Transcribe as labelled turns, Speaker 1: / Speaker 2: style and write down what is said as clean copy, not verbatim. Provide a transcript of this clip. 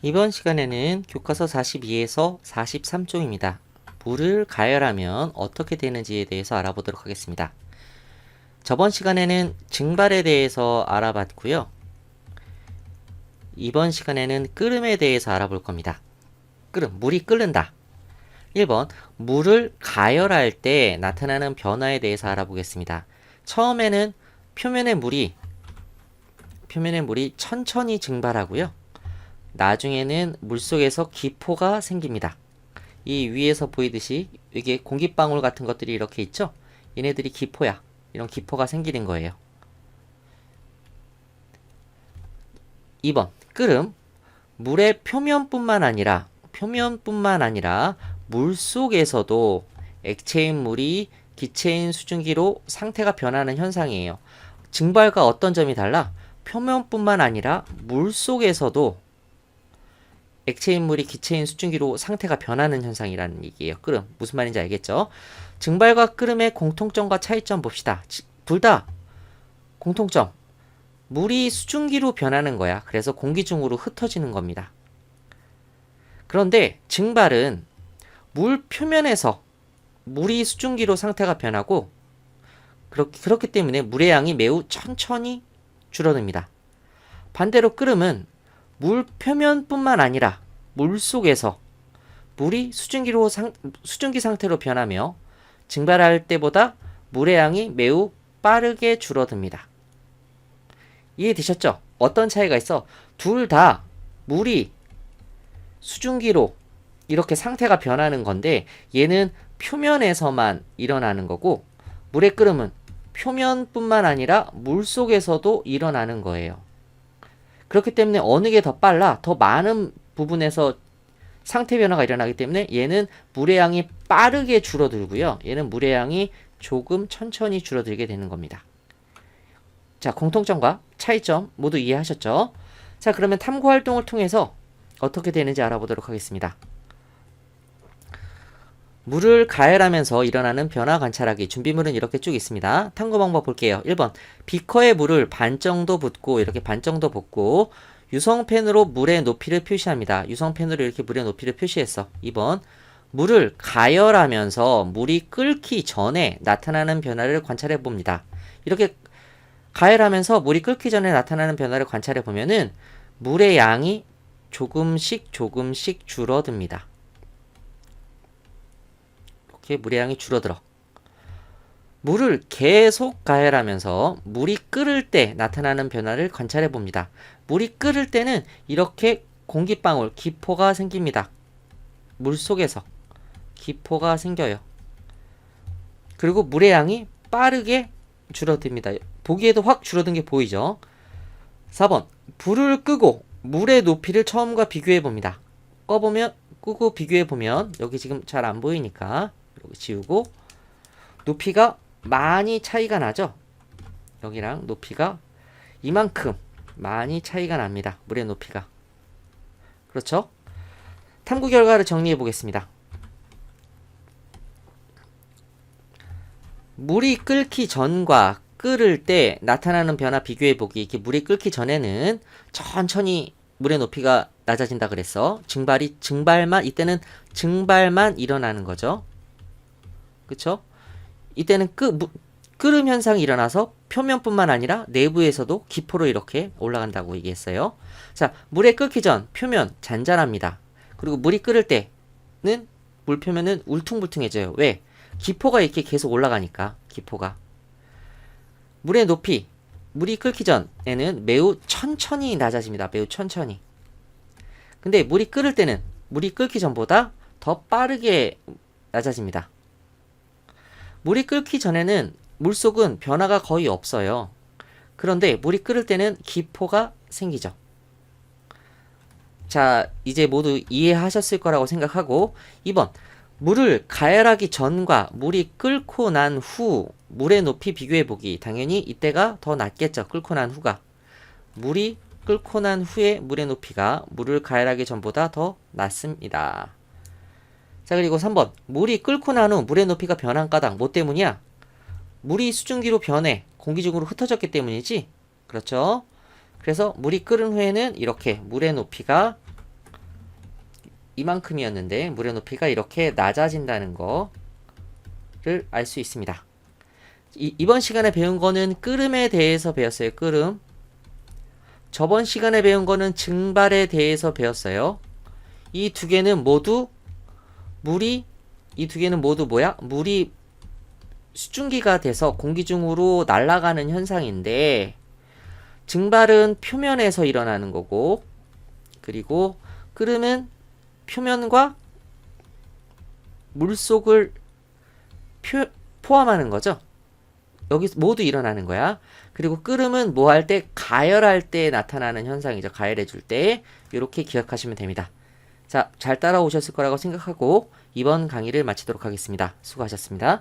Speaker 1: 이번 시간에는 교과서 42에서 43쪽입니다. 물을 가열하면 어떻게 되는지에 대해서 알아보도록 하겠습니다. 저번 시간에는 증발에 대해서 알아봤고요. 이번 시간에는 끓음에 대해서 알아볼 겁니다. 끓음, 물이 끓는다. 1번, 물을 가열할 때 나타나는 변화에 대해서 알아보겠습니다. 처음에는 표면의 물이 천천히 증발하고요. 나중에는 물속에서 기포가 생깁니다. 이 위에서 보이듯이 이게 공기방울 같은 것들이 이렇게 있죠? 얘네들이 기포야. 이런 기포가 생기는 거예요. 2번 끓음. 물의 표면뿐만 아니라 물속에서도 액체인 물이 기체인 수증기로 상태가 변하는 현상이에요. 증발과 어떤 점이 달라? 표면뿐만 아니라 물속에서도 액체인 물이 기체인 수증기로 상태가 변하는 현상이라는 얘기예요. 끓음. 무슨 말인지 알겠죠? 증발과 끓음의 공통점과 차이점 봅시다. 둘 다 공통점. 물이 수증기로 변하는 거야. 그래서 공기 중으로 흩어지는 겁니다. 그런데 증발은 물 표면에서 물이 수증기로 상태가 변하고 그렇기 때문에 물의 양이 매우 천천히 줄어듭니다. 반대로 끓음은 물 표면뿐만 아니라 물 속에서 물이 수증기 상태로 변하며 증발할 때보다 물의 양이 매우 빠르게 줄어듭니다. 이해되셨죠? 어떤 차이가 있어? 둘 다 물이 수증기로 이렇게 상태가 변하는 건데 얘는 표면에서만 일어나는 거고 물의 끓음은 표면뿐만 아니라 물 속에서도 일어나는 거예요. 그렇기 때문에 어느 게 더 빨라? 더 많은 부분에서 상태 변화가 일어나기 때문에 얘는 물의 양이 빠르게 줄어들고요. 얘는 물의 양이 조금 천천히 줄어들게 되는 겁니다. 자, 공통점과 차이점 모두 이해하셨죠? 자, 그러면 탐구 활동을 통해서 어떻게 되는지 알아보도록 하겠습니다. 물을 가열하면서 일어나는 변화 관찰하기. 준비물은 이렇게 쭉 있습니다. 탐구 방법 볼게요. 1번 비커에 물을 반 정도 붓고 이렇게 반 정도 붓고 유성펜으로 물의 높이를 표시합니다. 유성펜으로 이렇게 물의 높이를 표시했어. 2번 물을 가열하면서 물이 끓기 전에 나타나는 변화를 관찰해 봅니다. 이렇게 가열하면서 물이 끓기 전에 나타나는 변화를 관찰해 보면은 물의 양이 조금씩 줄어듭니다. 이렇게 물의 양이 줄어들어. 물을 계속 가열하면서 물이 끓을 때 나타나는 변화를 관찰해 봅니다. 물이 끓을 때는 이렇게 공기방울, 기포가 생깁니다. 물 속에서 기포가 생겨요. 그리고 물의 양이 빠르게 줄어듭니다. 보기에도 확 줄어든 게 보이죠? 4번 불을 끄고 물의 높이를 처음과 비교해 봅니다. 끄고 비교해 보면 여기 지금 잘 안 보이니까 여기 지우고 높이가 많이 차이가 나죠? 여기랑 높이가 이만큼 많이 차이가 납니다. 물의 높이가. 그렇죠? 탐구 결과를 정리해 보겠습니다. 물이 끓기 전과 끓을 때 나타나는 변화 비교해 보기. 이렇게 물이 끓기 전에는 천천히 물의 높이가 낮아진다 그랬어. 이때는 증발만 일어나는 거죠. 그쵸? 이때는 끓음 현상이 일어나서 표면뿐만 아니라 내부에서도 기포로 이렇게 올라간다고 얘기했어요. 자, 물에 끓기 전 표면 잔잔합니다. 그리고 물이 끓을 때는 물 표면은 울퉁불퉁해져요. 왜? 기포가 이렇게 계속 올라가니까. 기포가. 물의 높이, 물이 끓기 전에는 매우 천천히 낮아집니다. 매우 천천히. 근데 물이 끓기 전보다 더 빠르게 낮아집니다. 물이 끓기 전에는 물속은 변화가 거의 없어요. 그런데 물이 끓을 때는 기포가 생기죠. 자, 이제 모두 이해하셨을 거라고 생각하고 2번 물을 가열하기 전과 물이 끓고 난 후 물의 높이 비교해 보기. 당연히 이때가 더 낮겠죠. 끓고 난 후가. 물이 끓고 난 후에 물의 높이가 물을 가열하기 전보다 더 낮습니다. 자, 그리고 3번 물이 끓고 난 후 물의 높이가 변한 까닭. 뭐 때문이야? 물이 수증기로 변해 공기 중으로 흩어졌기 때문이지. 그렇죠? 그래서 물이 끓은 후에는 이렇게 물의 높이가 이만큼이었는데 물의 높이가 이렇게 낮아진다는 거를 알 수 있습니다. 이번 시간에 배운 거는 끓음에 대해서 배웠어요. 끓음. 저번 시간에 배운 거는 증발에 대해서 배웠어요. 이 두 개는 모두 뭐야? 물이 수증기가 돼서 공기 중으로 날아가는 현상인데, 증발은 표면에서 일어나는 거고, 그리고 끓음은 표면과 물속을 포함하는 거죠. 여기 모두 일어나는 거야. 그리고 끓음은 뭐 할 때? 가열할 때 나타나는 현상이죠. 가열해 줄 때. 이렇게 기억하시면 됩니다. 자, 잘 따라오셨을 거라고 생각하고 이번 강의를 마치도록 하겠습니다. 수고하셨습니다.